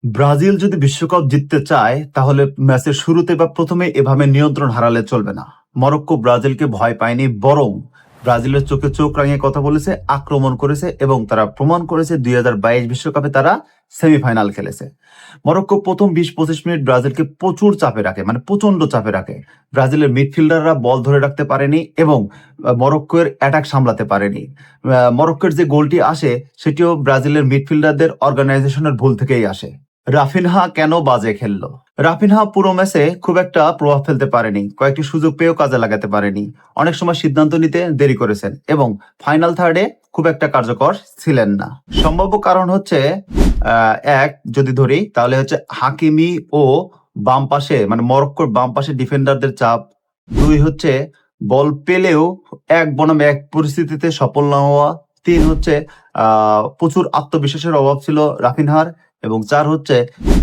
Brazil যদি বিশ্বকাপ জিততে চায় তাহলে ম্যাচের শুরুতে বা প্রথমে এভাবে নিয়ন্ত্রণ হারালে চলবে না। মরক্কো ব্রাজিলকে ভয় পায়নি, বরং ব্রাজিলের চোখে চোখ রাঙিয়ে কথা বলেছে, আক্রমণ করেছে এবং তারা প্রমাণ করেছে 2022 বিশ্বকাপে তারা সেমিফাইনাল খেলেছে। মরক্কো প্রথম 20-25 মিনিট ব্রাজিলকে প্রচুর চাপে রাখে, মানে প্রচন্ড চাপে রাখে। ব্রাজিলের মিডফিল্ডাররা বল ধরে রাখতে পারেনি এবং মরক্কোর অ্যাটাক সামলাতে পারেনি। মরক্কোর যে গোলটি আসে সেটিও ব্রাজিলের মিডফিল্ডারদের অর্গানাইজেশনের ভুল থেকেই আসে। রাফিনহা কেন বাজে খেললো? রাফিনহা পুরো ম্যাচে খুব একটা প্রভাব ফেলতে পারেনি, কয়েকটি সুযোগ পেয়েও কাজে লাগাতে পারেনি, অনেক সময় সিদ্ধান্ত নিতে দেরি করেছেন এবং ফাইনাল থার্ডে খুব একটা কার্যকর ছিলেন না। সম্ভাব্য কারণ হচ্ছে এক যদি ধরি তাহলে হচ্ছে হাকিমি ও বাম পাশে মানে মরক্কোর বাম পাশে ডিফেন্ডারদের চাপ। দুই হচ্ছে বল পেলেও এক বনাম এক পরিস্থিতিতে সফল না হওয়া। তিন হচ্ছে প্রচুর আত্মবিশ্বাসের অভাব ছিল রাফিনহার। এবং চার হচ্ছে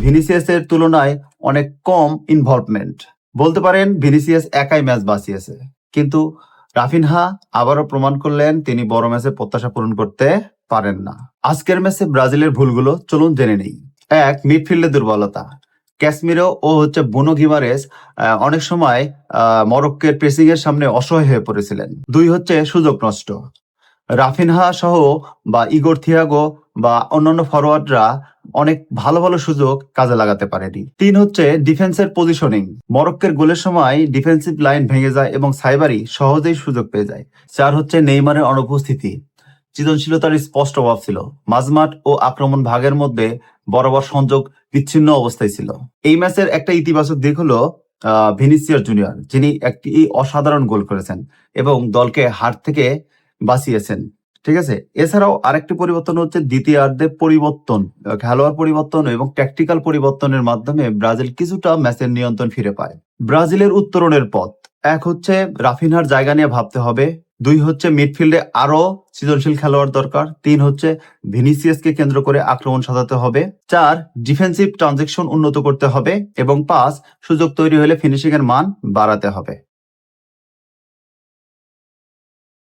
ভিনিসিয়াসের তুলনায় অনেক কম ইনভলভমেন্ট। বলতে পারেন ভিনিসিয়াস একাই ম্যাচ বাঁচিয়েছে, কিন্তু রাফিনহা আবারও প্রমাণ করলেন তিনি বড় ম্যাচে প্রত্যাশা পূরণ করতে পারেন না। আজকের ম্যাচে ব্রাজিলের ভুলগুলো চলুন জেনে নেই। এক, মিডফিল্ডের দুর্বলতা। ক্যাসমিরো ও হচ্ছে বুনো গিমারেস অনেক সময় মরক্কোর প্রেসিং এর সামনে অসহায় হয়ে পড়েছিলেন। দুই হচ্ছে সুযোগ নষ্ট। রাফিনহা সহ বা ইগোর থিয়াগো বা অন্যান্য ফরওয়ার্ডরা অনেক ভালো ভালো সুযোগ কাজে লাগাতে পারেনি। তিন হচ্ছে ডিফেন্সের পজিশনিং। মরক্কোর গোলের সময় ডিফেন্সিভ লাইন ভেঙে যায় এবং সাইবারি সহজেই সুযোগ পেয়ে যায়। চার হচ্ছে নেইমারের অনুপস্থিতি। সৃজনশীলতার স্পষ্ট অভাব ছিল। মাঝমাঠ ও আক্রমণ ভাগের মধ্যে বরাবর সংযোগ বিচ্ছিন্ন অবস্থায় ছিল। এই ম্যাচের একটা ইতিবাচক দিক হলো ভিনিসিয়াস জুনিয়র, যিনি একটি অসাধারণ গোল করেছেন এবং দলকে হার থেকে বাঁচিয়েছেন। ঠিক আছে, এছাড়াও আরেকটি পরিবর্তন হচ্ছে দ্বিতীয়ার্ধে পরিবর্তন, খেলোয়াড় পরিবর্তন এবং ট্যাকটিক্যাল পরিবর্তনের মাধ্যমে ব্রাজিল কিছুটা ম্যাচের নিয়ন্ত্রণ ফিরে পায়। ব্রাজিলের উত্তরণের পথ। এক হচ্ছে রাফিনহার জায়গা নিয়ে ভাবতে হবে। দুই হচ্ছে মিডফিল্ডে আরো সৃজনশীল খেলোয়াড় দরকার। তিন হচ্ছে ভিনিসিয়াসকে কেন্দ্র করে আক্রমণ সাজাতে হবে। চার, ডিফেন্সিভ ট্রানজেকশন উন্নত করতে হবে এবং পাঁচ, সুযোগ তৈরি হলে ফিনিশিং এর মান বাড়াতে হবে।